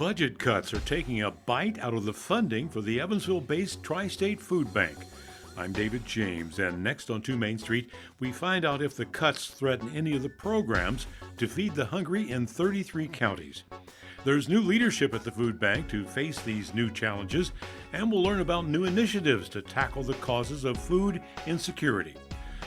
Budget cuts are taking a bite out of the funding for the Evansville-based Tri-State Food Bank. I'm David James, and next on 2 Main Street, we find out if the cuts threaten any of the programs to feed the hungry in 33 counties. There's new leadership at the food bank to face these new challenges, and we'll learn about new initiatives to tackle the causes of food insecurity.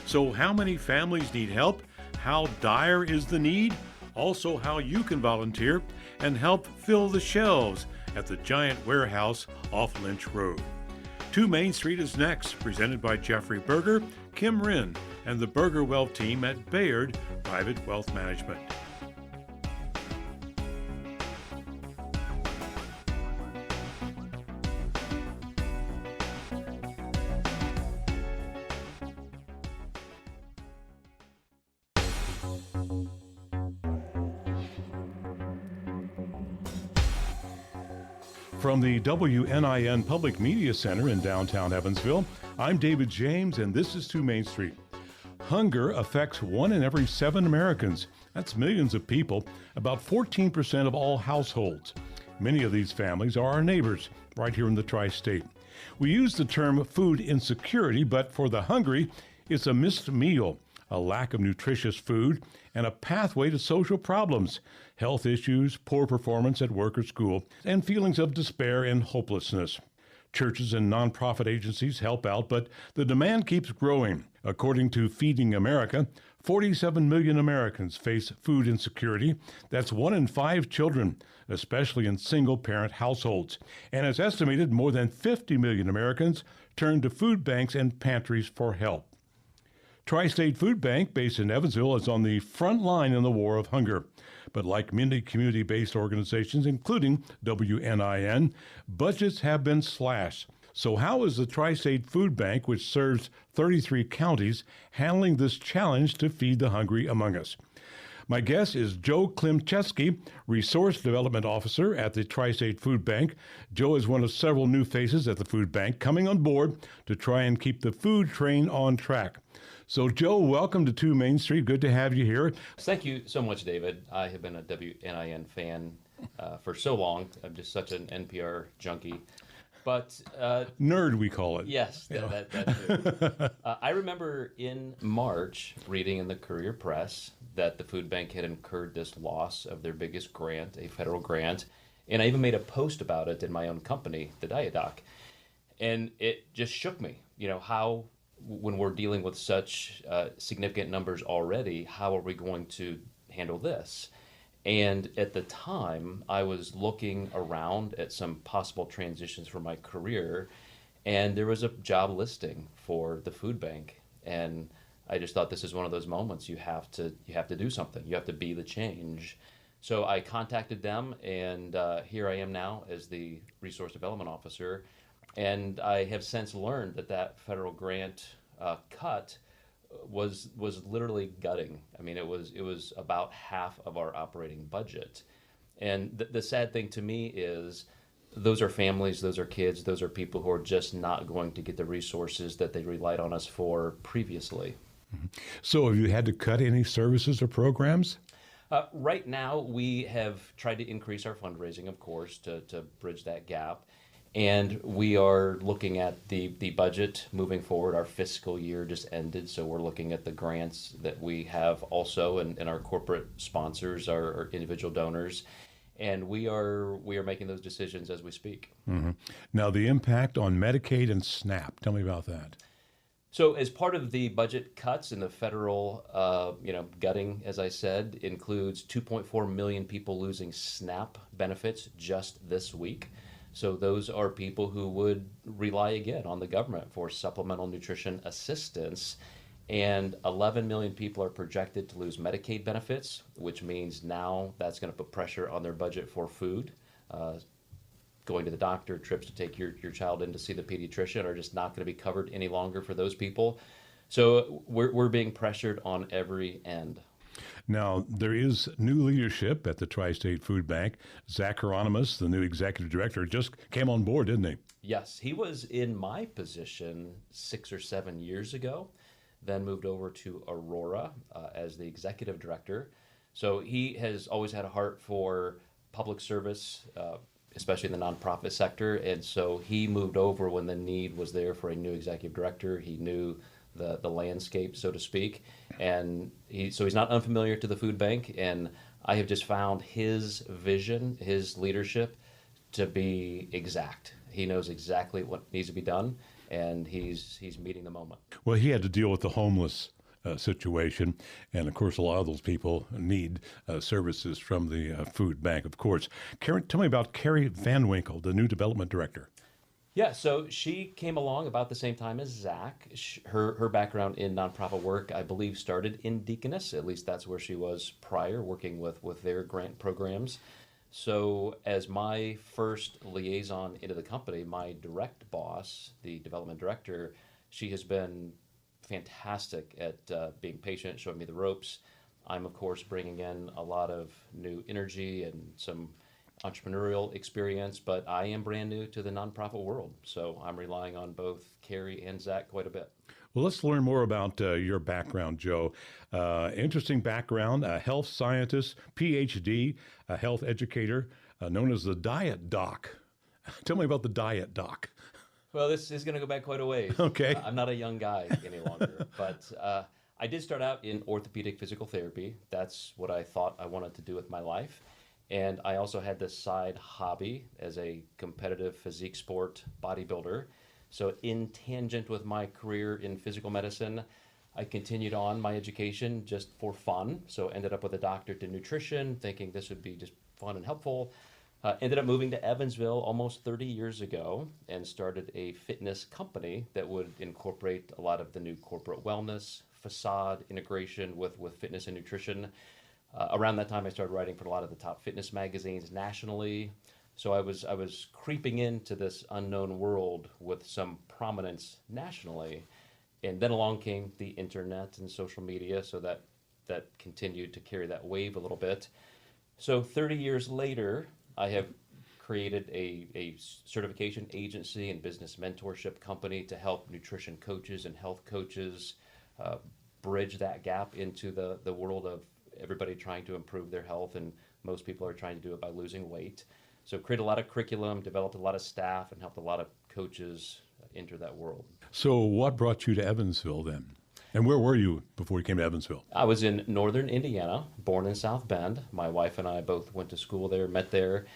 So how many families need help? How dire is the need? Also, how you can volunteer and help fill the shelves at the giant warehouse off Lynch Road. 2 Main Street is next, presented by Jeffrey Berger, Kim Wren, and the Berger Wealth team at Bayard Private Wealth Management. From the WNIN Public Media Center in downtown Evansville, I'm David James, and this is 2 Main Street. Hunger affects 1 in every 7 Americans. That's millions of people, about 14% of all households. Many of these families are our neighbors right here in the Tri-State. We use the term food insecurity, but for the hungry, it's a missed meal, a lack of nutritious food, and a pathway to social problems, health issues, poor performance at work or school, and feelings of despair and hopelessness. Churches and nonprofit agencies help out, but the demand keeps growing. According to Feeding America, 47 million Americans face food insecurity. That's 1 in 5 children, especially in single-parent households. And it's estimated more than 50 million Americans turn to food banks and pantries for help. Tri-State Food Bank, based in Evansville, is on the front line in the war of hunger. But like many community-based organizations, including WNIN, budgets have been slashed. So how is the Tri-State Food Bank, which serves 33 counties, handling this challenge to feed the hungry among us? My guest is Joe Klemczewski, Resource Development Officer at the Tri-State Food Bank. Joe is one of several new faces at the food bank coming on board to try and keep the food train on track. So, Joe, welcome to 2 Main Street. Good to have you here. Thank you so much, David. I have been a WNIN fan for so long. I'm just such an NPR junkie. But nerd, we call it. Yes, that's I remember in March reading in the Courier Press that the food bank had incurred this loss of their biggest grant, a federal grant, and I even made a post about it in my own company, the Diet Doc, and it just shook me. You know, how when we're dealing with such significant numbers already, how are we going to handle this? And at the time, I was looking around at some possible transitions for my career, and there was a job listing for the food bank. And I just thought, this is one of those moments you have to do something. You have to be the change. So I contacted them, and here I am now as the Resource Development Officer. And I have since learned that federal grant cut was literally gutting. I mean, it was about half of our operating budget. And the sad thing to me is those are families, those are kids, those are people who are just not going to get the resources that they relied on us for previously. Mm-hmm. So have you had to cut any services or programs? Right now, we have tried to increase our fundraising, of course, to bridge that gap. And we are looking at the budget moving forward. Our fiscal year just ended, so we're looking at the grants that we have also, and our corporate sponsors, our individual donors, and we are making those decisions as we speak. Mm-hmm. Now, the impact on Medicaid and SNAP. Tell me about that. So as part of the budget cuts and the federal, gutting, as I said, includes 2.4 million people losing SNAP benefits just this week. So those are people who would rely again on the government for supplemental nutrition assistance. And 11 million people are projected to lose Medicaid benefits, which means now that's going to put pressure on their budget for food. Going to the doctor, trips to take your child in to see the pediatrician are just not going to be covered any longer for those people. So we're being pressured on every end. Now, there is new leadership at the Tri-State Food Bank. Zach Hieronymus, the new executive director, just came on board, didn't he? Yes, he was in my position 6 or 7 years ago, then moved over to Aurora as the executive director. So he has always had a heart for public service, especially in the nonprofit sector. And so he moved over when the need was there for a new executive director. He knew the landscape, so to speak. And so he's not unfamiliar to the food bank. And I have just found his vision, his leadership to be exact. He knows exactly what needs to be done, and he's meeting the moment. Well, he had to deal with the homeless situation, and of course, a lot of those people need services from the food bank. Of course, Karen, tell me about Carrie Van Winkle, the new development director. Yeah, so she came along about the same time as Zach. Her background in nonprofit work, I believe, started in Deaconess. At least that's where she was prior, working with their grant programs. So as my first liaison into the company, my direct boss, the development director, she has been fantastic at being patient, showing me the ropes. I'm, of course, bringing in a lot of new energy and some entrepreneurial experience, but I am brand new to the nonprofit world. So I'm relying on both Carrie and Zach quite a bit. Well, let's learn more about your background, Joe. Interesting background, a health scientist, PhD, a health educator, known as the Diet Doc. Tell me about the Diet Doc. Well, this is going to go back quite a ways. Okay. I'm not a young guy any longer, but I did start out in orthopedic physical therapy. That's what I thought I wanted to do with my life. And I also had this side hobby as a competitive physique sport bodybuilder. So in tangent with my career in physical medicine, I continued on my education just for fun. So ended up with a doctorate in nutrition, thinking this would be just fun and helpful. Ended up moving to Evansville almost 30 years ago and started a fitness company that would incorporate a lot of the new corporate wellness, facade integration with fitness and nutrition. Around that time, I started writing for a lot of the top fitness magazines nationally. So I was creeping into this unknown world with some prominence nationally. And then along came the internet and social media, so that continued to carry that wave a little bit. So 30 years later, I have created a certification agency and business mentorship company to help nutrition coaches and health coaches bridge that gap into the world of everybody trying to improve their health, and most people are trying to do it by losing weight. So create a lot of curriculum, developed a lot of staff, and helped a lot of coaches enter that world. So what brought you to Evansville then? And where were you before you came to Evansville? I was in northern Indiana, born in South Bend. My wife and I both went to school there, met there.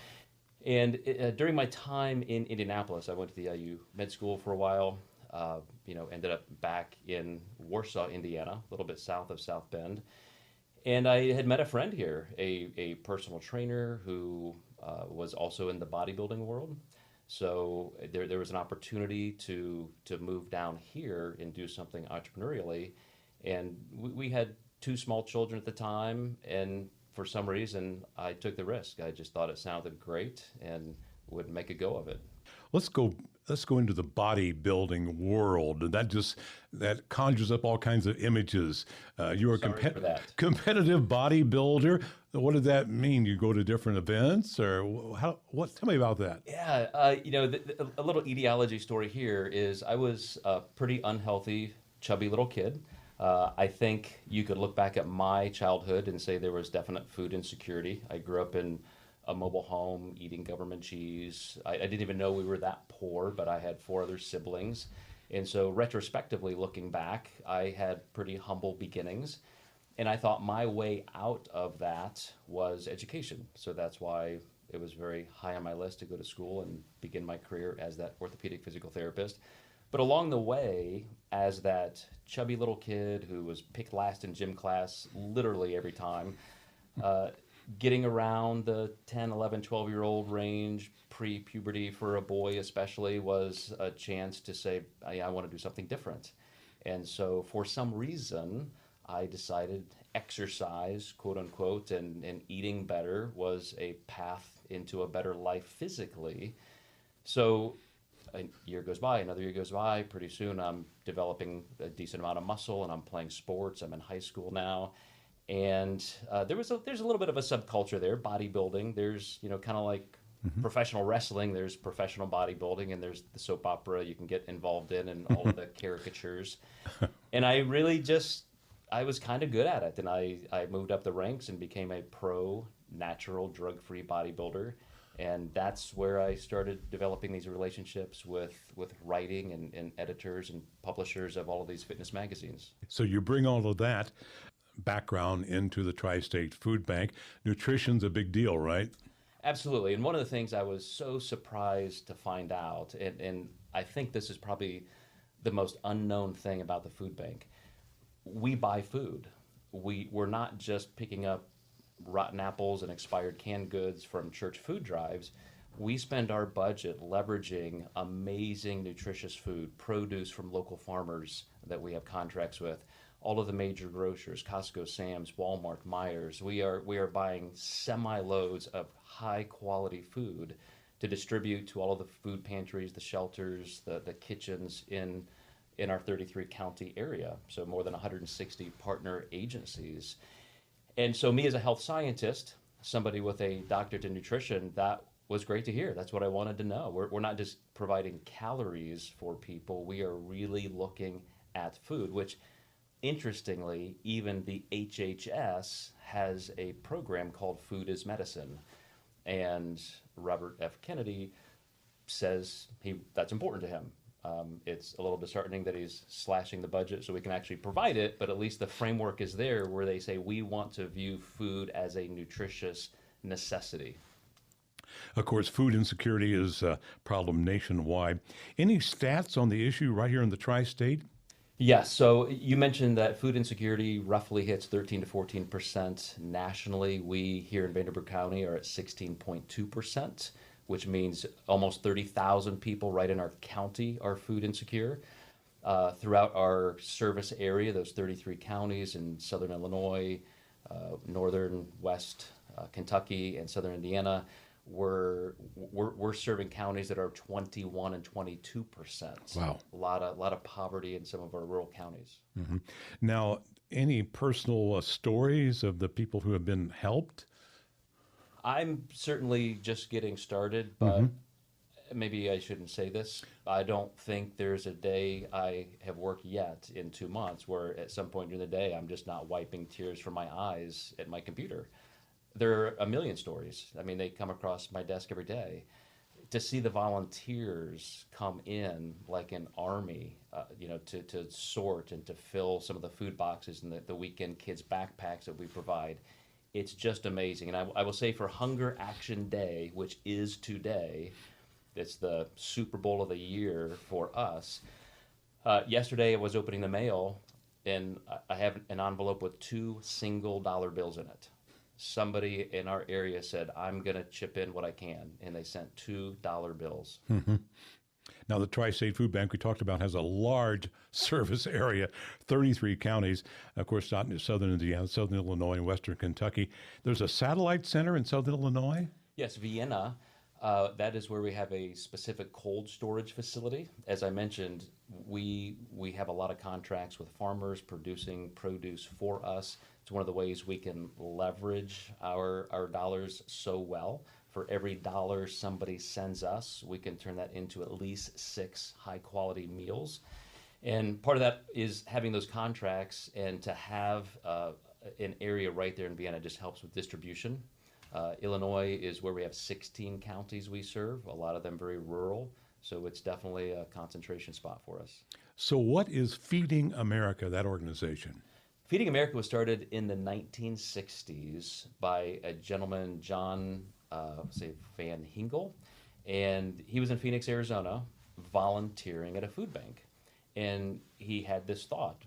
And during my time in Indianapolis, I went to the IU med school for a while, ended up back in Warsaw, Indiana, a little bit south of South Bend. And I had met a friend here, a personal trainer who was also in the bodybuilding world. So there was an opportunity to move down here and do something entrepreneurially. And we had two small children at the time, and for some reason I took the risk. I just thought it sounded great and would make a go of it. Let's go into the bodybuilding world. That conjures up all kinds of images. You're a competitive bodybuilder. What did that mean? You go to different events, or what? Tell me about that. Yeah, a little etiology story here is I was a pretty unhealthy, chubby little kid. I think you could look back at my childhood and say there was definite food insecurity. I grew up in a mobile home, eating government cheese. I didn't even know we were that poor, but I had 4 other siblings. And so retrospectively looking back, I had pretty humble beginnings. And I thought my way out of that was education. So that's why it was very high on my list to go to school and begin my career as that orthopedic physical therapist. But along the way, as that chubby little kid who was picked last in gym class literally every time, getting around the 10, 11, 12-year-old range, pre-puberty for a boy especially, was a chance to say, I want to do something different. And so for some reason, I decided exercise, quote unquote, and eating better was a path into a better life physically. So a year goes by, another year goes by, pretty soon I'm developing a decent amount of muscle and I'm playing sports. I'm in high school now. And there's a little bit of a subculture there, bodybuilding. There's, kind of like professional wrestling, there's professional bodybuilding, and there's the soap opera you can get involved in and all of the caricatures. And I really just I was kind of good at it, and I moved up the ranks and became a pro natural drug-free bodybuilder. And that's where I started developing these relationships with writing and editors and publishers of all of these fitness magazines. So you bring all of that background into the Tri-State Food Bank. Nutrition's a big deal, right? Absolutely. And one of the things I was so surprised to find out, and I think this is probably the most unknown thing about the food bank, we buy food. We're not just picking up rotten apples and expired canned goods from church food drives. We spend our budget leveraging amazing nutritious food, produce from local farmers that we have contracts with, all of the major grocers, Costco, Sam's, Walmart, Myers. We are buying semi-loads of high quality food to distribute to all of the food pantries, the shelters, the kitchens in our 33 county area. So more than 160 partner agencies. And so me as a health scientist, somebody with a doctorate in nutrition, that was great to hear. That's what I wanted to know. We're not just providing calories for people. We are really looking at food, which interestingly, even the HHS has a program called Food is Medicine. And Robert F. Kennedy says that's important to him. It's a little disheartening that he's slashing the budget so we can actually provide it, but at least the framework is there where they say we want to view food as a nutritious necessity. Of course, food insecurity is a problem nationwide. Any stats on the issue right here in the Tri-State? Yes, so you mentioned that food insecurity roughly hits 13 to 14% nationally. We here in Vanderbilt County are at 16.2%, which means almost 30,000 people right in our county are food insecure. Throughout our service area, those 33 counties in southern Illinois, northern West Kentucky, and southern Indiana, we're serving counties that are 21 and 22%. Wow. A lot of poverty in some of our rural counties. Mm-hmm. Now, any personal stories of the people who have been helped? I'm certainly just getting started, but maybe I shouldn't say this. I don't think there's a day I have worked yet in 2 months where at some point during the day I'm just not wiping tears from my eyes at my computer. There are a million stories. I mean, they come across my desk every day. To see the volunteers come in like an army, to sort and to fill some of the food boxes and the weekend kids' backpacks that we provide, it's just amazing. And I will say for Hunger Action Day, which is today, it's the Super Bowl of the year for us. Yesterday I was opening the mail, and I have an envelope with 2 single dollar bills in it. Somebody in our area said, I'm going to chip in what I can, and they sent $2 bills. Mm-hmm. Now, the Tri-State Food Bank we talked about has a large service area, 33 counties, of course, not in southern Indiana, southern Illinois, and western Kentucky. There's a satellite center in southern Illinois? Yes, Vienna. That is where we have a specific cold storage facility. As I mentioned, we have a lot of contracts with farmers producing produce for us. It's one of the ways we can leverage our dollars so well. For every dollar somebody sends us, we can turn that into at least 6 high-quality meals. And part of that is having those contracts, and to have an area right there in Vienna just helps with distribution. Illinois is where we have 16 counties we serve, a lot of them very rural, so it's definitely a concentration spot for us. So what is Feeding America, that organization? Feeding America was started in the 1960s by a gentleman, John Van Hingel, and he was in Phoenix, Arizona, volunteering at a food bank. And he had this thought.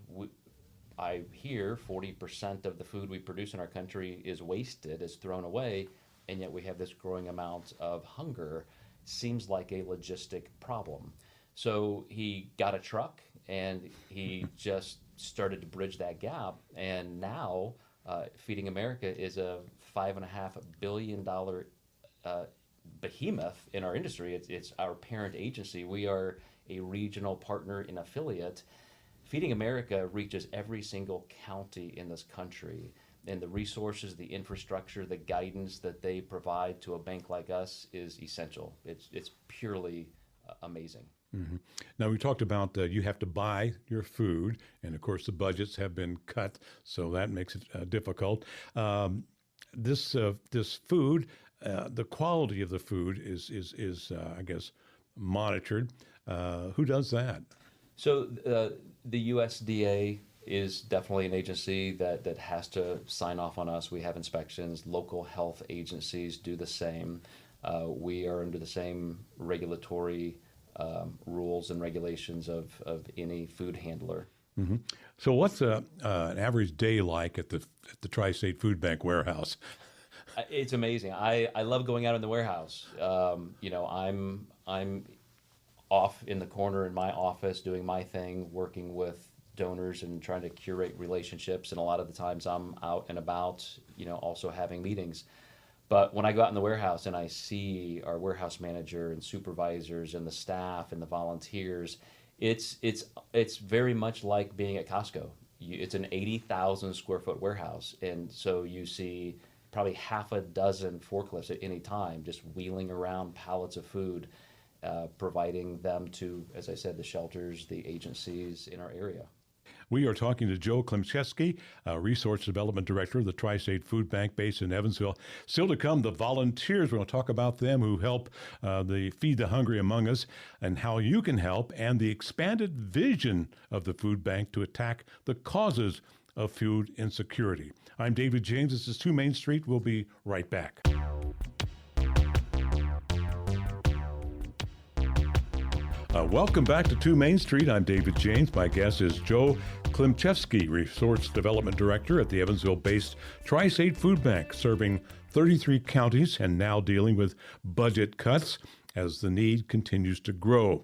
I hear 40% of the food we produce in our country is wasted, is thrown away, and yet we have this growing amount of hunger. Seems like a logistic problem. So he got a truck and he just started to bridge that gap. And now Feeding America is a $5.5 billion behemoth in our industry. It's our parent agency. We are a regional partner and affiliate. Feeding America reaches every single county in this country, and the resources, the infrastructure, the guidance that they provide to a bank like us is essential. It's purely amazing. Now, we talked about you have to buy your food, and of course, the budgets have been cut, so that makes it difficult. This food, the quality of the food is I guess, monitored. Who does that? So the USDA is definitely an agency that has to sign off on us. We have inspections. Local health agencies do the same. We are under the same regulatory rules and regulations of any food handler. So, what's an average day like at the Tri-State Food Bank warehouse? It's amazing. I love going out in the warehouse. I'm off in the corner in my office doing my thing, working with donors and trying to curate relationships. And a lot of the times I'm out and about, also having meetings. But when I go out in the warehouse and I see our warehouse manager and supervisors and the staff and the volunteers, it's very much like being at Costco. It's an 80,000 square foot warehouse. And so you see probably half a dozen forklifts at any time just wheeling around pallets of food, providing them to, as I said, the shelters, the agencies in our area. We are talking to Joe Klemczewski, Resource Development Director of the Tri-State Food Bank based in Evansville. Still to come, the volunteers. We're going to talk about them who help the Feed the Hungry among us and how you can help, and the expanded vision of the food bank to attack the causes of food insecurity. I'm David James. This is 2 Main Street. We'll be right back. Welcome back to 2 Main Street. I'm David James. My guest is Joe Klemczewski, Resource Development Director at the Evansville-based Tri-State Food Bank, serving 33 counties and now dealing with budget cuts as the need continues to grow.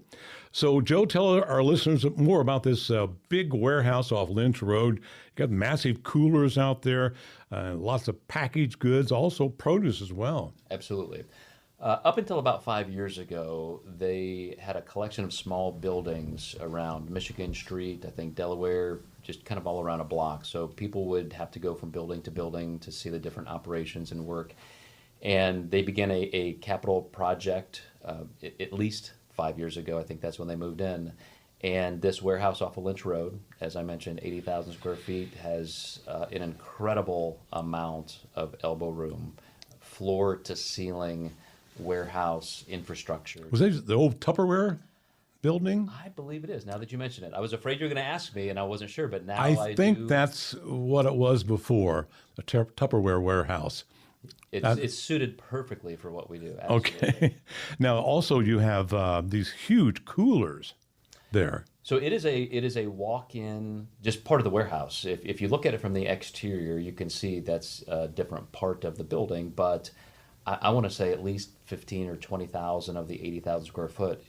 So, Joe, tell our listeners more about this big warehouse off Lynch Road. You got massive coolers out there, lots of packaged goods, also produce as well. Absolutely. Up until about 5 years ago, they had a collection of small buildings around Michigan Street, I think Delaware, just kind of all around a block. So people would have to go from building to building to see the different operations and work. And they began a capital project at least 5 years ago. I think that's when they moved in. And this warehouse off of Lynch Road, as I mentioned, 80,000 square feet, has an incredible amount of elbow room, floor to ceiling warehouse infrastructure. Was that the old Tupperware building? I believe it is, now that you mention it. I was afraid you were going to ask me, and I wasn't sure, but now I think that's what it was before, a Tupperware warehouse. It's suited perfectly for what we do. Absolutely. Okay. Now, also, you have these huge coolers there. So it is a walk-in, just part of the warehouse. If you look at it from the exterior, you can see that's a different part of the building, but I want to say at least 15 or 20,000 of the 80,000 square foot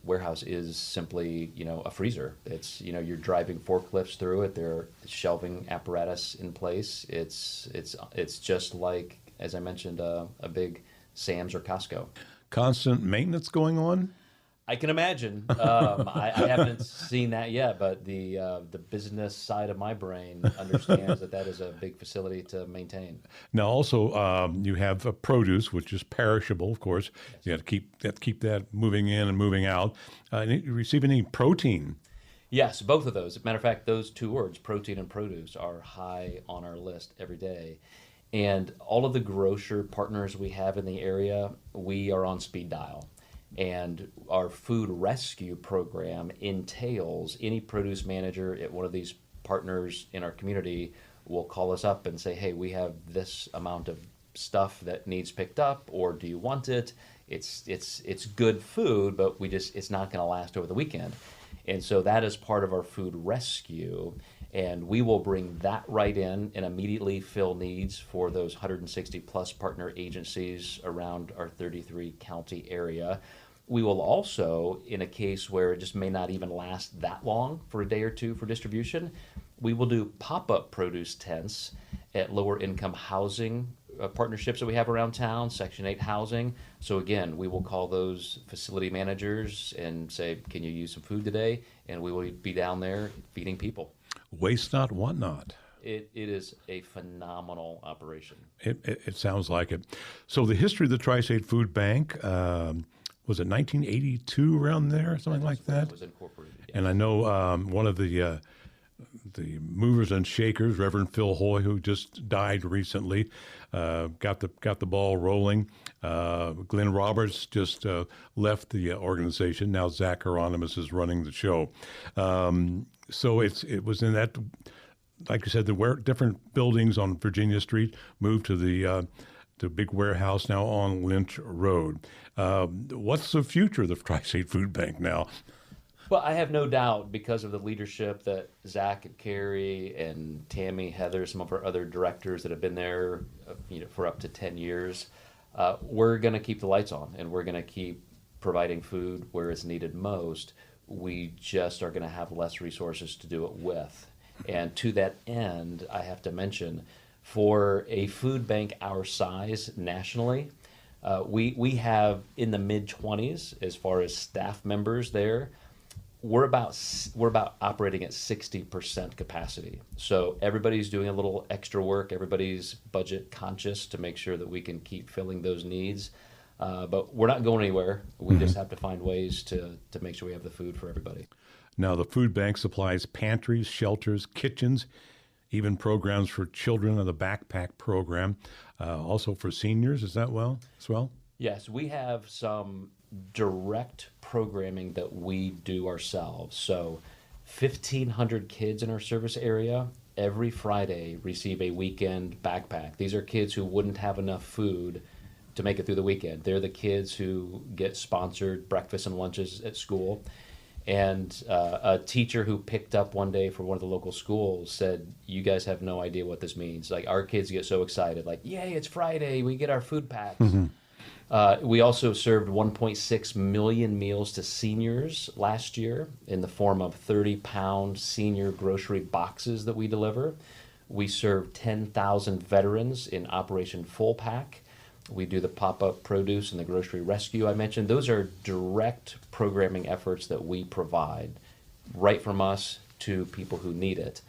warehouse is simply, a freezer. It's, you're driving forklifts through it. There are shelving apparatus in place. It's just like, as I mentioned, a big Sam's or Costco. Constant maintenance going on? I can imagine. I haven't seen that yet, but the business side of my brain understands that is a big facility to maintain. Now, also, you have produce, which is perishable, of course. Yes. You have to keep that moving in and moving out. You receive any protein? Yes, both of those. As a matter of fact, those two words, protein and produce, are high on our list every day. And all of the grocer partners we have in the area, we are on speed dial. And our food rescue program entails any produce manager at one of these partners in our community will call us up and say, hey, we have this amount of stuff that needs picked up, or do you want it? It's good food, but it's not going to last over the weekend. And so that is part of our food rescue. And we will bring that right in and immediately fill needs for those 160 plus partner agencies around our 33 county area. We will also, in a case where it just may not even last that long for a day or two for distribution, we will do pop-up produce tents at lower income housing partnerships that we have around town, Section 8 housing. So again, we will call those facility managers and say, can you use some food today? And we will be down there feeding people. Waste not, want not. It is a phenomenal operation. It sounds like it. So the history of the Tri-State Food Bank, was it 1982 around there, something like that? It was incorporated. Yes. And I know one of the movers and shakers, Reverend Phil Hoy, who just died recently, got the ball rolling. Glenn Roberts just left the organization. Now Zach Hieronymus is running the show. So it was in that, like you said, the different buildings on Virginia Street moved to the big warehouse now on Lynch Road. What's the future of the Tri-State Food Bank now? Well, I have no doubt, because of the leadership that Zach and Carrie and Tammy, Heather, some of our other directors that have been there, for up to 10 years, we're going to keep the lights on, and we're going to keep providing food where it's needed most. We just are going to have less resources to do it with. And to that end, I have to mention, for a food bank our size nationally, we have in the mid-20s as far as staff members there. We're about operating at 60% capacity. So everybody's doing a little extra work. Everybody's budget conscious to make sure that we can keep filling those needs. But we're not going anywhere. We just have to find ways to make sure we have the food for everybody. Now, the food bank supplies pantries, shelters, kitchens, even programs for children of the backpack program, also for seniors. Is that as well? Yes, we have some direct programming that we do ourselves. So 1,500 kids in our service area every Friday receive a weekend backpack. These are kids who wouldn't have enough food to make it through the weekend. They're the kids who get sponsored breakfast and lunches at school. And a teacher who picked up one day for one of the local schools said, "You guys have no idea what this means. Like, our kids get so excited, like, yay, it's Friday, we get our food packs." We also served 1.6 million meals to seniors last year in the form of 30-pound senior grocery boxes that we deliver. We served 10,000 veterans in Operation Full Pack. We do the pop-up produce and the grocery rescue I mentioned. Those are direct programming efforts that we provide right from us to people who need it.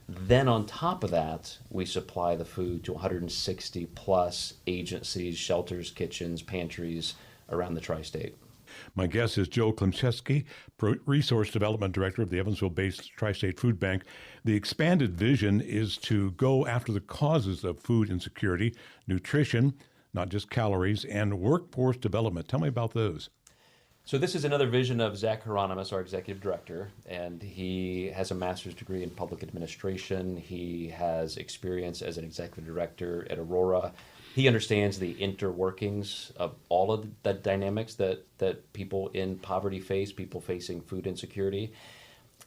Then on top of that, we supply the food to 160 plus agencies, shelters, kitchens, pantries around the tri-state. My guest is Joe Klemczewski, Resource Development Director of the Evansville-based Tri-State Food Bank. The expanded vision is to go after the causes of food insecurity, nutrition, not just calories, and workforce development. Tell me about those. So this is another vision of Zach Hieronymus, our executive director, and he has a master's degree in public administration. He has experience as an executive director at Aurora. He understands the interworkings of all of the dynamics that people in poverty face, people facing food insecurity.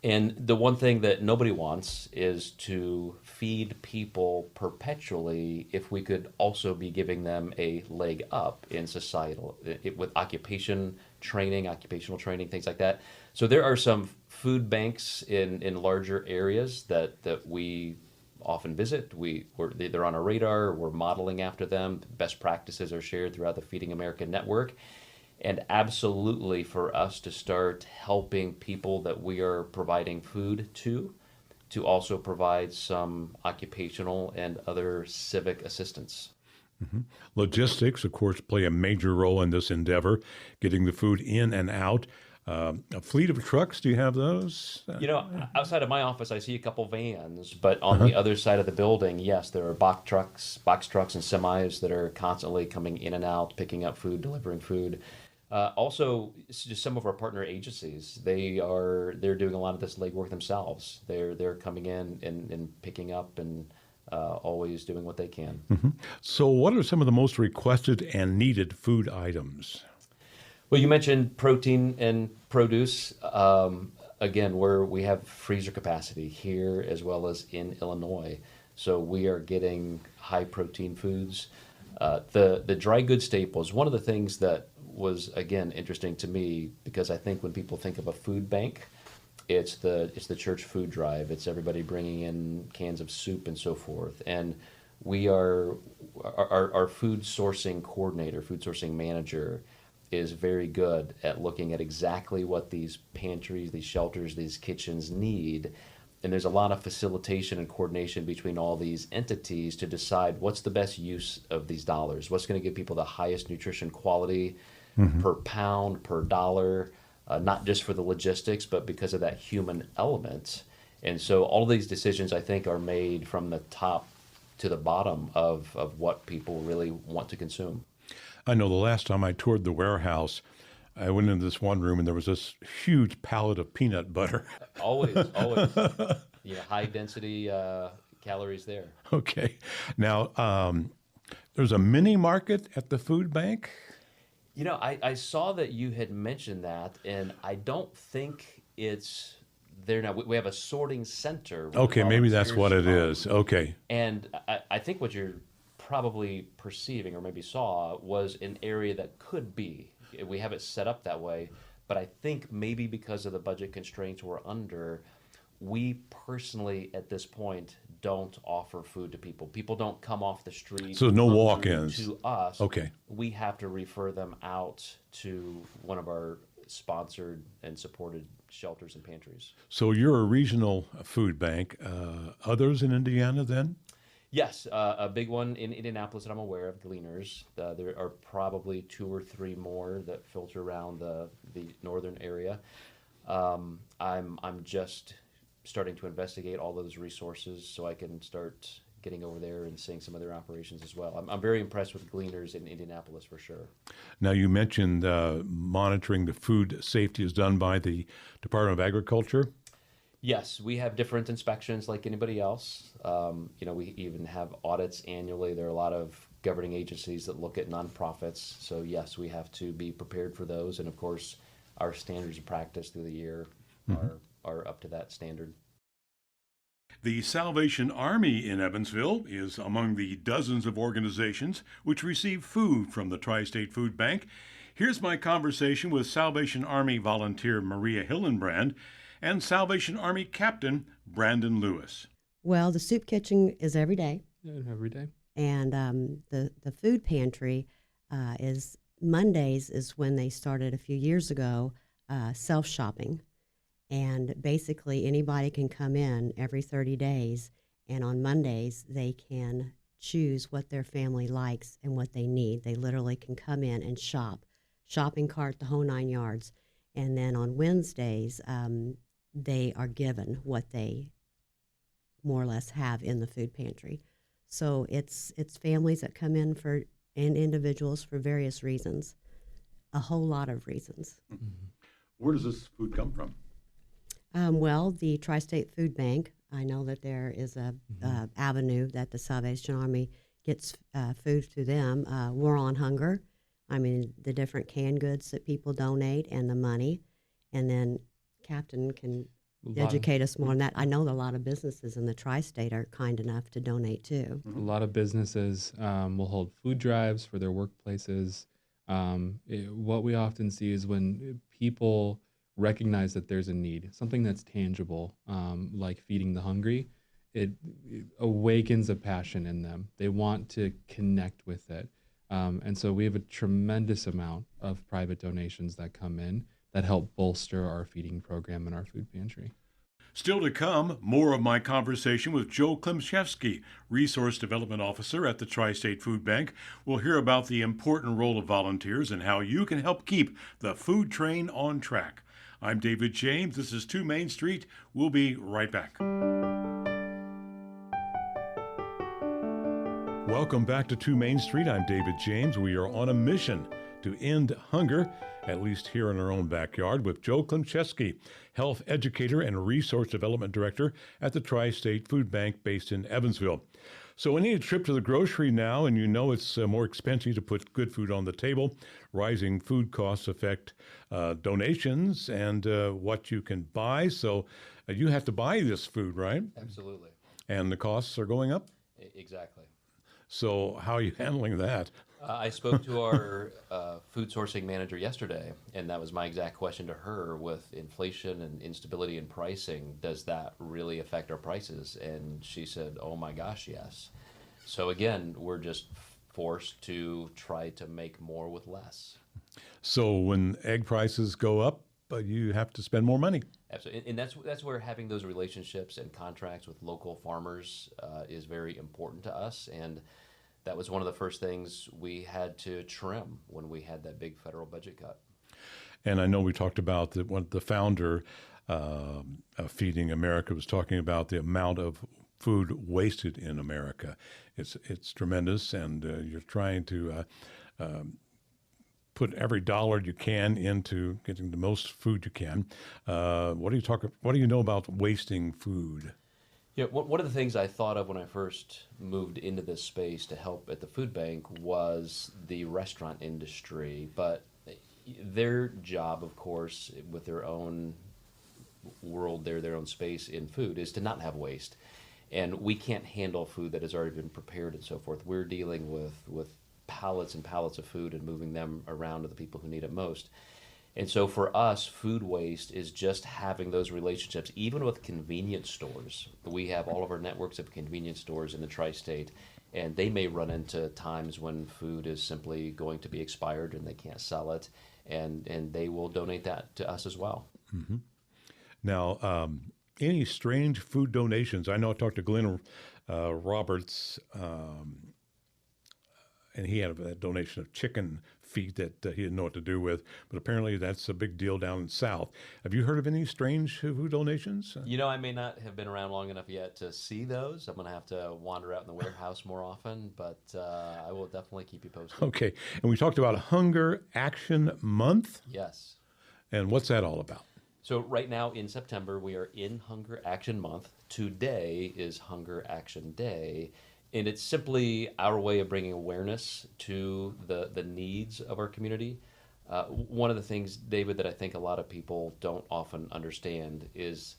And the one thing that nobody wants is to feed people perpetually if we could also be giving them a leg up in societal, with occupational training, things like that. So there are some food banks in larger areas that we often visit. They're on our radar. We're modeling after them. Best practices are shared throughout the Feeding America network. And absolutely, for us to start helping people that we are providing food to also provide some occupational and other civic assistance. Mm-hmm. Logistics, of course, play a major role in this endeavor, getting the food in and out. A fleet of trucks, do you have those? Outside of my office, I see a couple vans, but on the other side of the building, yes, there are box trucks and semis that are constantly coming in and out, picking up food, delivering food. Also, just some of our partner agencies, they're doing a lot of this legwork themselves. They're coming in and picking up and always doing what they can. Mm-hmm. So what are some of the most requested and needed food items? Well, you mentioned protein and produce. Again, we have freezer capacity here as well as in Illinois. So we are getting high protein foods. The dry goods staples, one of the things that was, again, interesting to me, because I think when people think of a food bank, it's the church food drive. It's everybody bringing in cans of soup and so forth. And we are our food sourcing coordinator, food sourcing manager, is very good at looking at exactly what these pantries, these shelters, these kitchens need. And there's a lot of facilitation and coordination between all these entities to decide what's the best use of these dollars, what's going to give people the highest nutrition quality, per pound, per dollar, not just for the logistics, but because of that human element. And so all of these decisions, I think, are made from the top to the bottom of what people really want to consume. I know the last time I toured the warehouse, I went into this one room and there was this huge pallet of peanut butter. Always, always. High density calories there. Okay. Now, there's a mini market at the food bank. I saw that you had mentioned that, and I don't think it's there now. We have a sorting center. Okay, maybe that's what it is. Okay. And I think what you're probably perceiving or maybe saw was an area that could be. We have it set up that way, but I think maybe because of the budget constraints we're under, we personally at this point don't offer food to people. People don't come off the street. So no walk-ins to us. Okay. We have to refer them out to one of our sponsored and supported shelters and pantries. So you're a regional food bank. Others in Indiana then? Yes, a big one in Indianapolis that I'm aware of, Gleaners. There are probably 2 or 3 more that filter around the northern area. I'm just starting to investigate all those resources so I can start getting over there and seeing some of their operations as well. I'm very impressed with Gleaners in Indianapolis for sure. Now you mentioned monitoring the food safety is done by the Department of Agriculture. Yes, we have different inspections like anybody else. We even have audits annually. There are a lot of governing agencies that look at nonprofits. So yes, we have to be prepared for those. And of course, our standards of practice through the year are up to that standard. The Salvation Army in Evansville is among the dozens of organizations which receive food from the Tri-State Food Bank. Here's my conversation with Salvation Army volunteer Maria Hillenbrand and Salvation Army Captain Brandon Lewis. Well, the soup kitchen is every day. Every day. And the food pantry is Mondays is when they started a few years ago self-shopping. And basically anybody can come in every 30 days, and on Mondays they can choose what their family likes and what they need. They literally can come in and shop, shopping cart, the whole 9 yards. And then on Wednesdays, they are given what they more or less have in the food pantry. So it's families that come in and individuals for various reasons, a whole lot of reasons. Mm-hmm. Where does this food come from? Well, the Tri-State Food Bank, I know that there is a avenue that the Salvation Army gets food to them. We're on hunger. I mean, the different canned goods that people donate and the money. And then Captain can educate us more on that. I know that a lot of businesses in the Tri-State are kind enough to donate too. A lot of businesses will hold food drives for their workplaces. What we often see is when people recognize that there's a need, something that's tangible, like feeding the hungry, it awakens a passion in them. They want to connect with it. And so we have a tremendous amount of private donations that come in that help bolster our feeding program and our food pantry. Still to come, more of my conversation with Joe Klemczewski, Resource Development Officer at the Tri-State Food Bank. We'll hear about the important role of volunteers and how you can help keep the food train on track. I'm David James. This is 2 Main Street. We'll be right back. Welcome back to 2 Main Street. I'm David James. We are on a mission to end hunger, at least here in our own backyard, with Joe Klemczewski, Health Educator and Resource Development Director at the Tri-State Food Bank based in Evansville. So we need a trip to the grocery now, and you know it's more expensive to put good food on the table. Rising food costs affect donations and what you can buy. So you have to buy this food, right? Absolutely. And the costs are going up? Exactly. So how are you handling that? I spoke to our food sourcing manager yesterday, and that was my exact question to her. With inflation and instability in pricing, does that really affect our prices? And she said, oh my gosh, yes. So again, we're just forced to try to make more with less. So when egg prices go up, you have to spend more money. Absolutely. And that's where having those relationships and contracts with local farmers is very important to us. And that was one of the first things we had to trim when we had that big federal budget cut. And I know we talked about that. What the founder of Feeding America was talking about the amount of food wasted in America. It's tremendous, and you're trying to put every dollar you can into getting the most food you can. What do you know about wasting food? Yeah, one of the things I thought of when I first moved into this space to help at the food bank was the restaurant industry. But their job, of course, with their own world, their own space in food, is to not have waste. And we can't handle food that has already been prepared and so forth. We're dealing with pallets and pallets of food and moving them around to the people who need it most. And so for us, food waste is just having those relationships, even with convenience stores. We have all of our networks of convenience stores in the tri-state, and they may run into times when food is simply going to be expired and they can't sell it, and they will donate that to us as well. Mm-hmm. Now, any strange food donations? I know I talked to Glenn Roberts, and he had a donation of chicken feet that he didn't know what to do with, but apparently that's a big deal down in the South. Have you heard of any strange food donations? You know, I may not have been around long enough yet to see those. I'm going to have to wander out in the warehouse more often, but I will definitely keep you posted. Okay. And we talked about Hunger Action Month. Yes. And what's that all about? So right now in September, we are in Hunger Action Month. Today is Hunger Action Day. And it's simply our way of bringing awareness to the needs of our community. One of the things, David, that I think a lot of people don't often understand is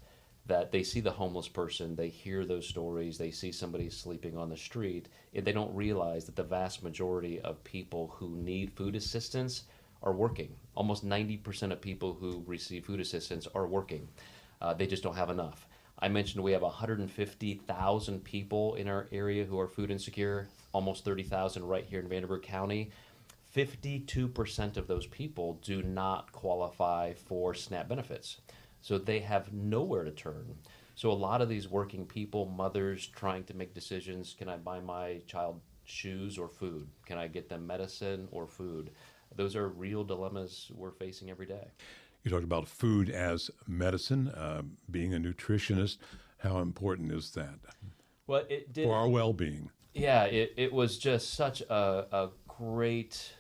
that they see the homeless person, they hear those stories, they see somebody sleeping on the street, and they don't realize that the vast majority of people who need food assistance are working. Almost 90% of people who receive food assistance are working. They just don't have enough. I mentioned we have 150,000 people in our area who are food insecure, almost 30,000 right here in Vanderburgh County. 52% of those people do not qualify for SNAP benefits. So they have nowhere to turn. So a lot of these working people, mothers trying to make decisions, can I buy my child shoes or food? Can I get them medicine or food? Those are real dilemmas we're facing every day. You talked about food as medicine, being a nutritionist. How important is that well, it did, for our well-being? Yeah, it was just such a great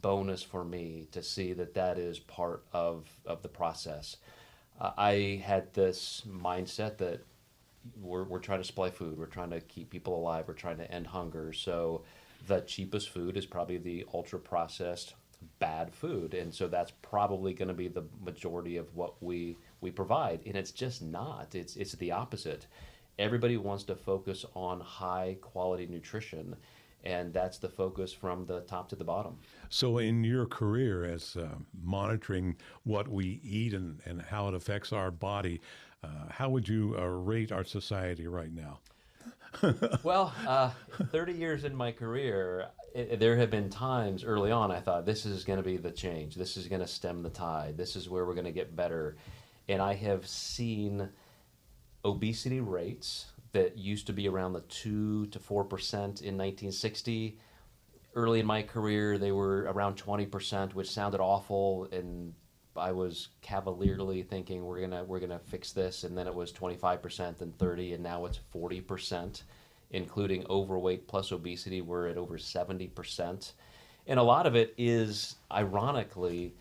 bonus for me to see that is part of the process. I had this mindset that we're trying to supply food, we're trying to keep people alive, we're trying to end hunger. So the cheapest food is probably the ultra-processed bad food, and so that's probably going to be the majority of what we provide, and it's just not. It's the opposite. Everybody wants to focus on high quality nutrition, and that's the focus from the top to the bottom. So in your career as monitoring what we eat and how it affects our body, how would you rate our society right now? Well, 30 years in my career, there have been times early on I thought this is going to be the change. This is going to stem the tide. This is where we're going to get better. And I have seen obesity rates that used to be around the 2 to 4% in 1960. Early in my career, they were around 20%, which sounded awful, and I was cavalierly thinking we're gonna fix this, and then it was 25% and 30%, and now it's 40%, including overweight plus obesity. We're at over 70%, and a lot of it is, ironically,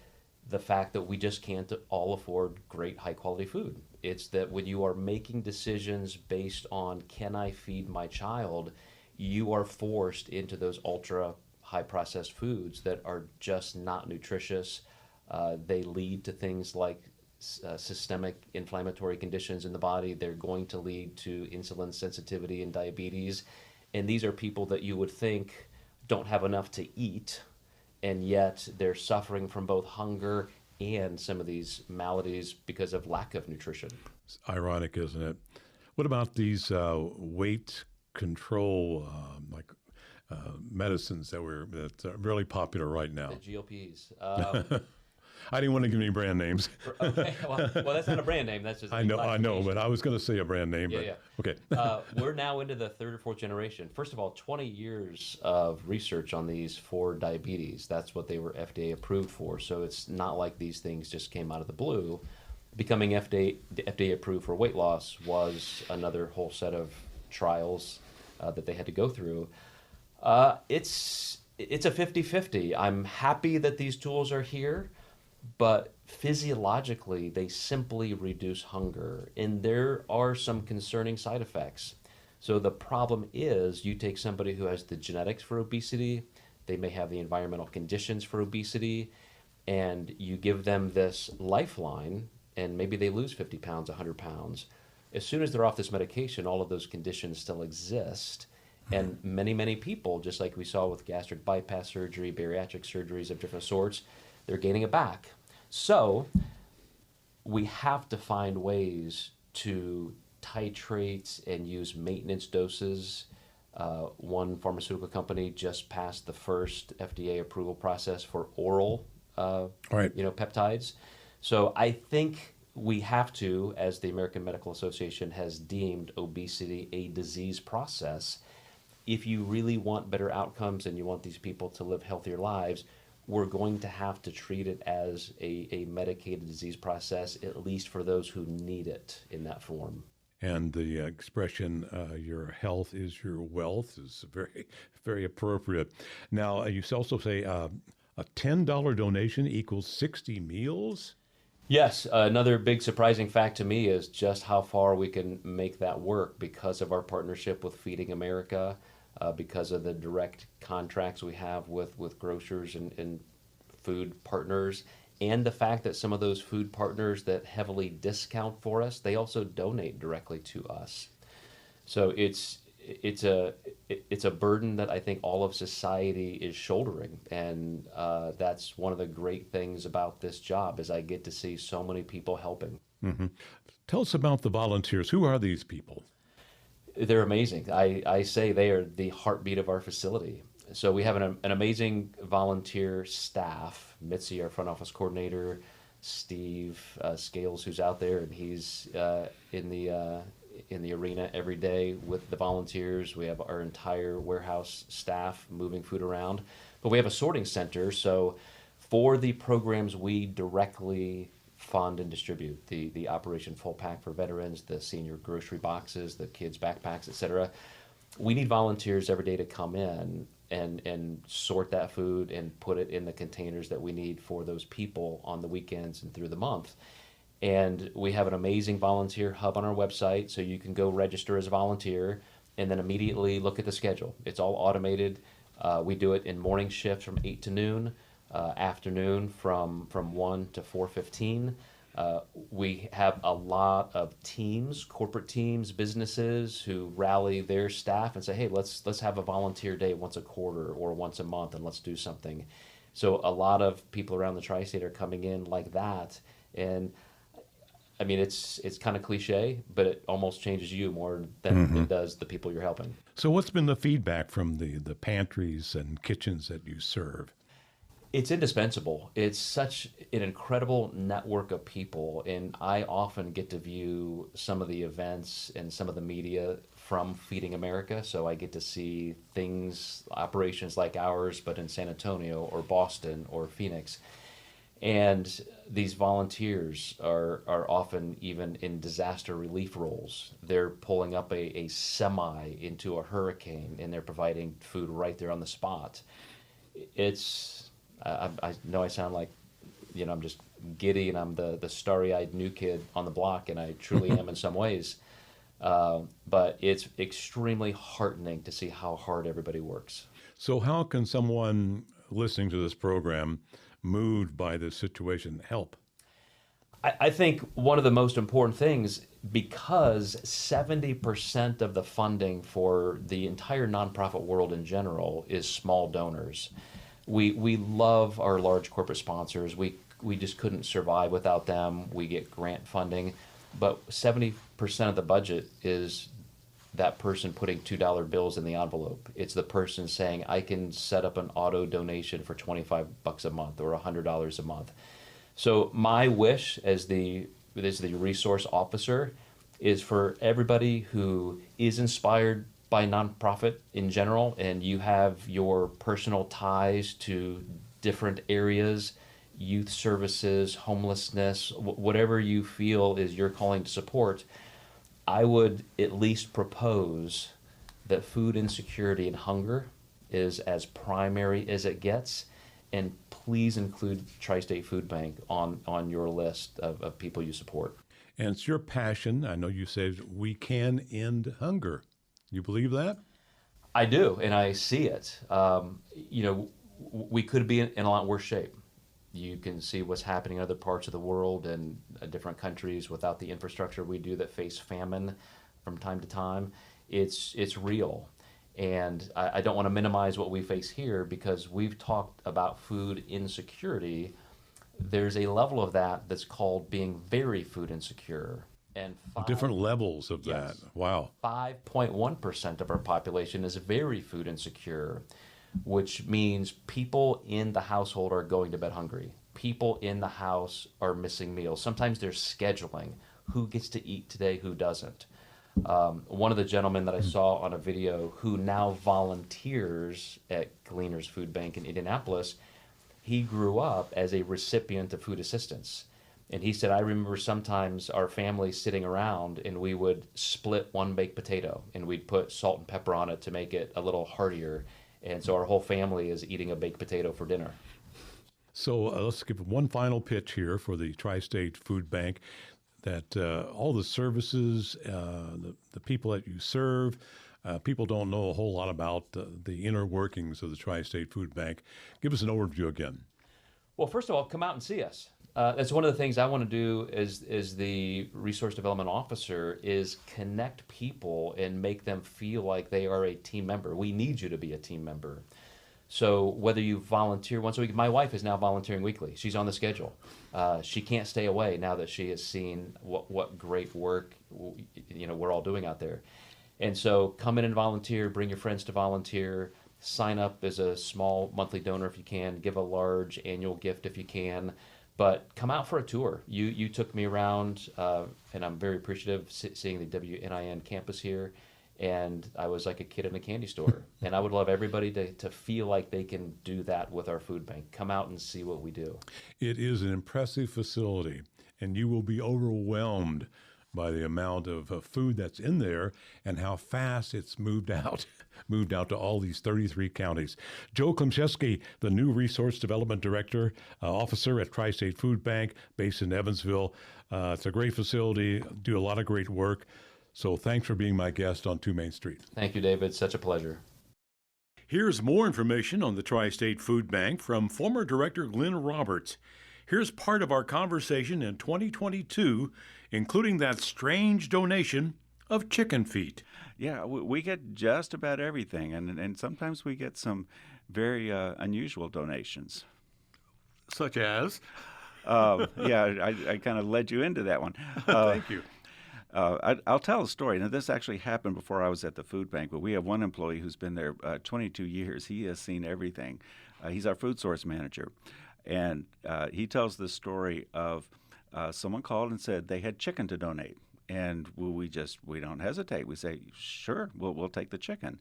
the fact that we just can't all afford great high quality food. It's that when you are making decisions based on can I feed my child, you are forced into those ultra high processed foods that are just not nutritious. They lead to things like systemic inflammatory conditions in the body. They're going to lead to insulin sensitivity and diabetes. And these are people that you would think don't have enough to eat, and yet they're suffering from both hunger and some of these maladies because of lack of nutrition. It's ironic, isn't it? What about these weight control medicines that are really popular right now? The GLPs. I didn't want to give any brand names. Okay, well, that's not a brand name. That's just I know, but I was going to say a brand name. Yeah, but, yeah. Okay. We're now into the third or fourth generation. First of all, 20 years of research on these for diabetes. That's what they were FDA approved for. So it's not like these things just came out of the blue. Becoming FDA approved for weight loss was another whole set of trials that they had to go through. It's a 50-50. I'm happy that these tools are here, but physiologically, they simply reduce hunger. And there are some concerning side effects. So the problem is you take somebody who has the genetics for obesity, they may have the environmental conditions for obesity, and you give them this lifeline, and maybe they lose 50 pounds, 100 pounds. As soon as they're off this medication, all of those conditions still exist. And many, many people, just like we saw with gastric bypass surgery, bariatric surgeries of different sorts, they're gaining it back. So we have to find ways to titrate and use maintenance doses. One pharmaceutical company just passed the first FDA approval process for oral peptides. So I think we have to, as the American Medical Association has deemed obesity a disease process, if you really want better outcomes and you want these people to live healthier lives, we're going to have to treat it as a medicated disease process, at least for those who need it in that form. And the expression, your health is your wealth, is very, very appropriate. Now, you also say a $10 donation equals 60 meals? Yes, another big surprising fact to me is just how far we can make that work because of our partnership with Feeding America, because of the direct contracts we have with grocers and food partners, and the fact that some of those food partners that heavily discount for us, they also donate directly to us. So it's a burden that I think all of society is shouldering, and that's one of the great things about this job is I get to see so many people helping. Mm-hmm. Tell us about the volunteers. Who are these people? They're amazing. I say they are the heartbeat of our facility. So we have an amazing volunteer staff. Mitzi, our front office coordinator, Steve Scales, who's out there, and he's in the arena every day with the volunteers. We have our entire warehouse staff moving food around. But we have a sorting center. So for the programs we directly fund and distribute, the Operation Full Pack for veterans, the senior grocery boxes, the kids' backpacks, etc., we need volunteers every day to come in and sort that food and put it in the containers that we need for those people on the weekends and through the month. And we have an amazing volunteer hub on our website, so you can go register as a volunteer and then immediately look at the schedule. It's all automated. We do it in morning shifts from 8 to noon, afternoon from 1 to 4:15. We have a lot of teams, corporate teams, businesses who rally their staff and say, hey, let's have a volunteer day once a quarter or once a month and let's do something. So a lot of people around the tri-state are coming in like that. And I mean, it's kind of cliche, but it almost changes you more than it does the people you're helping. So what's been the feedback from the pantries and kitchens that you serve? It's indispensable. It's such an incredible network of people, and I often get to view some of the events and some of the media from Feeding America, so I get to see things, operations like ours, but in San Antonio or Boston or Phoenix. And these volunteers are often even in disaster relief roles. They're pulling up a semi into a hurricane, and they're providing food right there on the spot. I know I sound like, I'm just giddy and I'm the starry-eyed new kid on the block, and I truly am in some ways. But it's extremely heartening to see how hard everybody works. So how can someone listening to this program, moved by this situation, help? I think one of the most important things, because 70% of the funding for the entire nonprofit world in general is small donors. We love our large corporate sponsors. We just couldn't survive without them. We get grant funding, but 70% of the budget is that person putting $2 bills in the envelope. It's the person saying, I can set up an auto donation for $25 a month or $100 a month. So my wish as the resource officer is for everybody who is inspired by nonprofit in general, and you have your personal ties to different areas, youth services, homelessness, whatever you feel is your calling to support, I would at least propose that food insecurity and hunger is as primary as it gets, and please include Tri-State Food Bank on your list of people you support. And it's your passion. I know you said we can end hunger. You believe that? I do, and I see it. We could be in a lot worse shape. You can see what's happening in other parts of the world and different countries without the infrastructure we do that face famine from time to time. It's real. And I don't want to minimize what we face here because we've talked about food insecurity. There's a level of that that's called being very food insecure. And different levels of yes, that. Wow. 5.1% of our population is very food insecure, which means people in the household are going to bed hungry. People in the house are missing meals. Sometimes there's scheduling. Who gets to eat today, who doesn't? One of the gentlemen that I saw on a video who now volunteers at Gleaner's Food Bank in Indianapolis, he grew up as a recipient of food assistance. And he said, I remember sometimes our family sitting around and we would split one baked potato and we'd put salt and pepper on it to make it a little heartier. And so our whole family is eating a baked potato for dinner. So let's give one final pitch here for the Tri-State Food Bank, that all the services, the people that you serve, people don't know a whole lot about the inner workings of the Tri-State Food Bank. Give us an overview again. Well, first of all, come out and see us. That's one of the things I want to do as the resource development officer is connect people and make them feel like they are a team member. We need you to be a team member. So whether you volunteer once a week, my wife is now volunteering weekly. She's on the schedule. She can't stay away now that she has seen what great work we're all doing out there. And so come in and volunteer, bring your friends to volunteer, sign up as a small monthly donor if you can, give a large annual gift if you can. But come out for a tour. You took me around, and I'm very appreciative seeing the WNIN campus here. And I was like a kid in a candy store. And I would love everybody to feel like they can do that with our food bank. Come out and see what we do. It is an impressive facility, and you will be overwhelmed by the amount of food that's in there and how fast it's moved out to all these 33 counties. Joe Klemczewski, the new Resource Development Director, Officer at Tri-State Food Bank, based in Evansville. It's a great facility, do a lot of great work. So thanks for being my guest on 2 Main Street. Thank you, David. Such a pleasure. Here's more information on the Tri-State Food Bank from former Director Glenn Roberts. Here's part of our conversation in 2022, including that strange donation of chicken feet. Yeah, we get just about everything, and sometimes we get some very unusual donations. Such as? I kind of led you into that one. Thank you. I'll tell a story. Now, this actually happened before I was at the food bank, but we have one employee who's been there 22 years. He has seen everything. He's our food source manager. And he tells this story of someone called and said they had chicken to donate. And we don't hesitate. We say, sure, we'll take the chicken.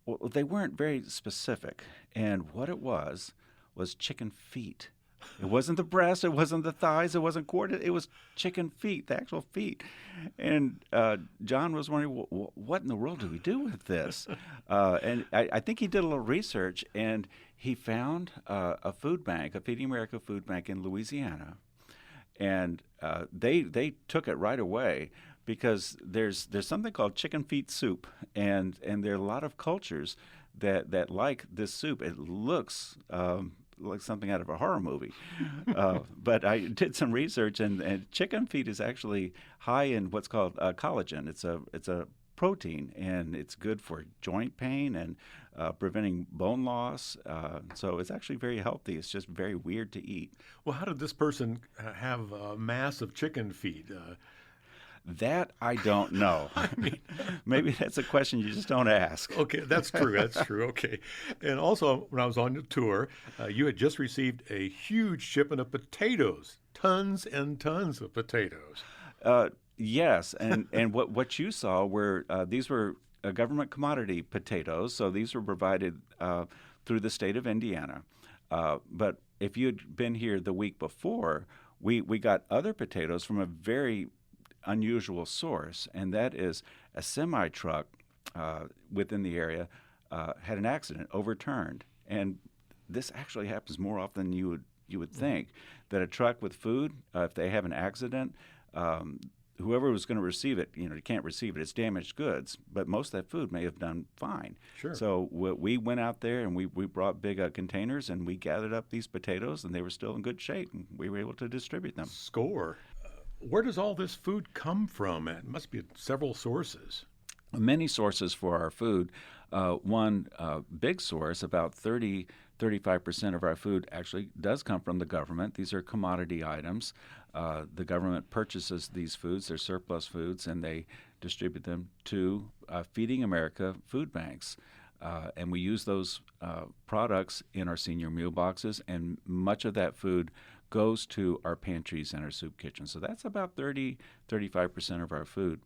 Well, they weren't very specific. And what it was chicken feet. It wasn't the breast, it wasn't the thighs, it wasn't quarter, it was chicken feet, the actual feet. And John was wondering, what in the world do we do with this? And I think he did a little research, and he found a food bank, a Feeding America food bank in Louisiana. And they took it right away because there's something called chicken feet soup, and there are a lot of cultures that like this soup. It looks like something out of a horror movie. But I did some research, and chicken feet is actually high in what's called collagen. It's a protein, and it's good for joint pain and preventing bone loss. So it's actually very healthy. It's just very weird to eat. Well, how did this person have a mass of chicken feet? That I don't know. Maybe that's a question you just don't ask. Okay, that's true. That's true. Okay. And also, when I was on the tour, you had just received a huge shipment of potatoes. tons and tons of potatoes. Yes, and what you saw were these were government commodity potatoes, so these were provided through the state of Indiana. But if you had been here the week before, we got other potatoes from a very unusual source, and that is a semi-truck within the area had an accident, overturned, and this actually happens more often than you would think. That a truck with food, if they have an accident, whoever was going to receive it, you can't receive it. It's damaged goods, but most of that food may have done fine. Sure. So we went out there and we brought big containers and we gathered up these potatoes, and they were still in good shape, and we were able to distribute them. Score. Where does all this food come from? It must be several sources. Many sources for our food. One big source, about 35% of our food actually does come from the government. These are commodity items. The government purchases these foods, they're surplus foods, and they distribute them to Feeding America food banks. And we use those products in our senior meal boxes, and much of that food goes to our pantries and our soup kitchens. So that's about 35% of our food.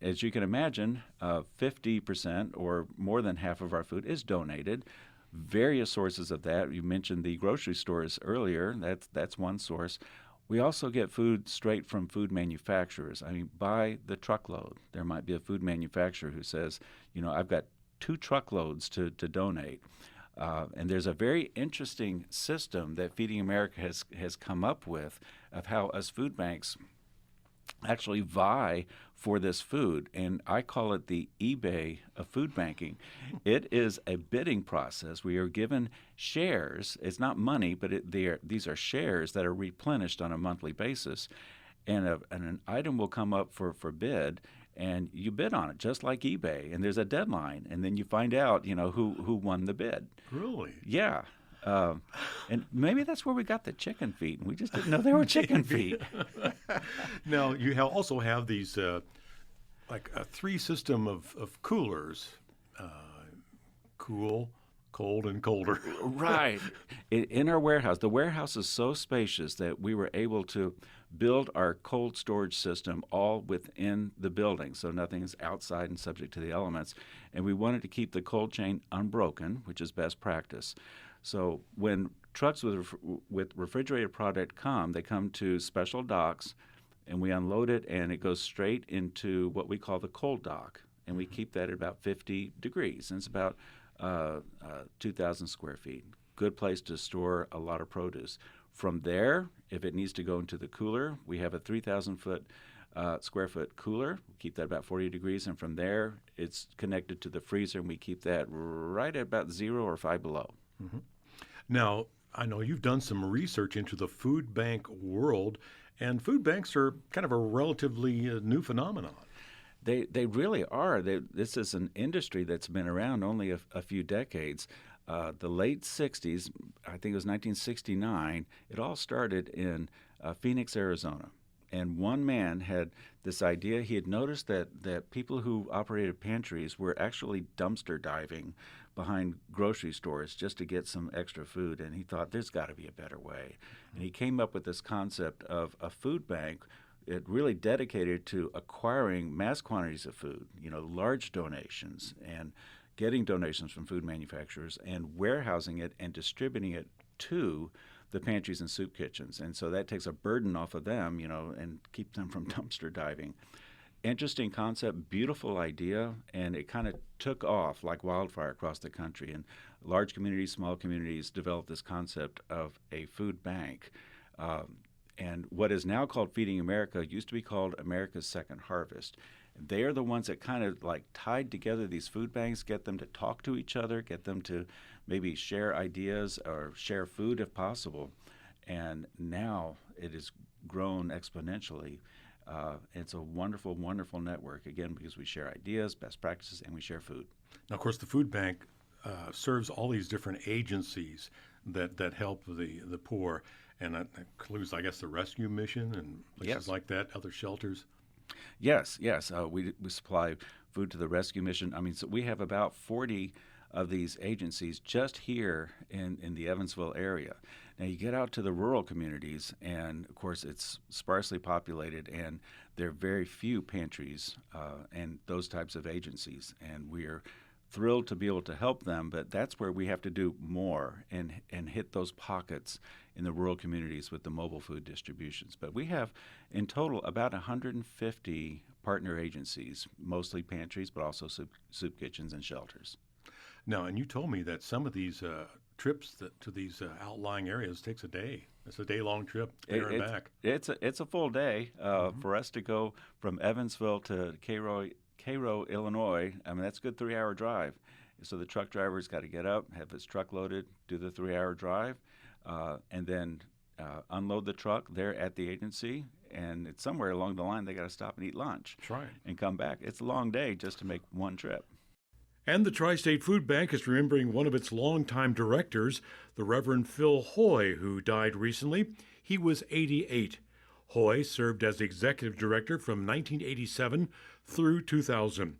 As you can imagine, 50% or more than half of our food is donated. Various sources of that. You mentioned the grocery stores earlier. That's one source. We also get food straight from food manufacturers. I mean, by the truckload. There might be a food manufacturer who says, I've got 2 truckloads to donate. And there's a very interesting system that Feeding America has come up with of how us food banks actually vie for this food, and I call it the eBay of food banking. It is a bidding process. We are given shares. It's not money, but these are shares that are replenished on a monthly basis, and an item will come up for bid, and you bid on it just like eBay, and there's a deadline, and then you find out who won the bid. Really? Yeah. And maybe that's where we got the chicken feet, and we just didn't know they were chicken feet. Now, you also have these, like a 3 system of coolers, cool, cold, and colder. Right. In our warehouse, the warehouse is so spacious that we were able to build our cold storage system all within the building, so nothing is outside and subject to the elements. And we wanted to keep the cold chain unbroken, which is best practice. So when trucks with refrigerated product come, they come to special docks, and we unload it, and it goes straight into what we call the cold dock, and we keep that at about 50 degrees, and it's about 2,000 square feet. Good place to store a lot of produce. From there, if it needs to go into the cooler, we have a 3,000 square foot cooler. We keep that about 40 degrees, and from there, it's connected to the freezer, and we keep that right at about 0 or 5 below. Mm-hmm. Now, I know you've done some research into the food bank world, and food banks are kind of a relatively new phenomenon. They really are. This is an industry that's been around only a few decades. The late 60s, I think it was 1969, it all started in Phoenix, Arizona. And one man had this idea. He had noticed that people who operated pantries were actually dumpster diving behind grocery stores just to get some extra food. And he thought, there's got to be a better way. And he came up with this concept of a food bank. It really dedicated to acquiring mass quantities of food, large donations, and getting donations from food manufacturers and warehousing it and distributing it to the pantries and soup kitchens. And so that takes a burden off of them, and keep them from dumpster diving. Interesting concept, beautiful idea, and it kind of took off like wildfire across the country. And large communities, small communities developed this concept of a food bank. And what is now called Feeding America used to be called America's Second Harvest. They are the ones that kind of like tied together these food banks, get them to talk to each other, get them to maybe share ideas or share food if possible. And now it has grown exponentially. It's a wonderful, wonderful network, again, because we share ideas, best practices, and we share food. Now, of course, the food bank serves all these different agencies that help the poor, and that includes, I guess, the rescue mission and places like that, other shelters. Yes. We supply food to the rescue mission. I mean, so we have about 40 of these agencies just here in the Evansville area. Now, you get out to the rural communities, and of course, it's sparsely populated, and there are very few pantries and those types of agencies. And we are thrilled to be able to help them, but that's where we have to do more and hit those pockets in the rural communities with the mobile food distributions. But we have, in total, about 150 partner agencies, mostly pantries, but also soup kitchens and shelters. Now, and you told me that some of these trips to these outlying areas takes a day. It's a day-long trip there and back. It's a full day for us to go from Evansville to Cairo, Illinois. I mean, that's a good 3-hour drive. So the truck driver's got to get up, have his truck loaded, do the 3-hour drive, and then unload the truck there at the agency. And it's somewhere along the line they got to stop and eat lunch. That's right. And come back. It's a long day just to make one trip. And the Tri-State Food Bank is remembering one of its longtime directors, the Reverend Phil Hoy, who died recently. He was 88. Hoy served as executive director from 1987 through 2000.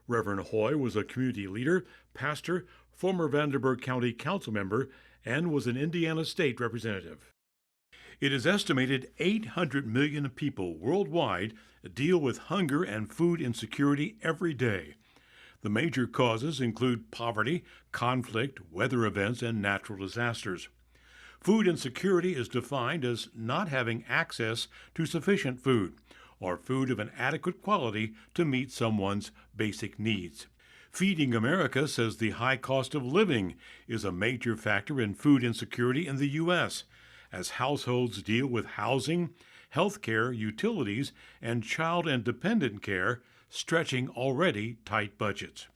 Reverend Hoy was a community leader, pastor, former Vanderburgh County Council member, and was an Indiana State representative. It is estimated 800 million people worldwide deal with hunger and food insecurity every day. The major causes include poverty, conflict, weather events, and natural disasters. Food insecurity is defined as not having access to sufficient food, or food of an adequate quality to meet someone's basic needs. Feeding America says the high cost of living is a major factor in food insecurity in the U.S., as households deal with housing, health care, utilities, and child and dependent care, stretching already tight budgets.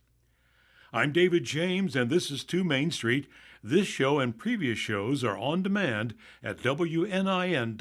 I'm David James, and this is 2 Main Street. This show and previous shows are on demand at WNIN.org.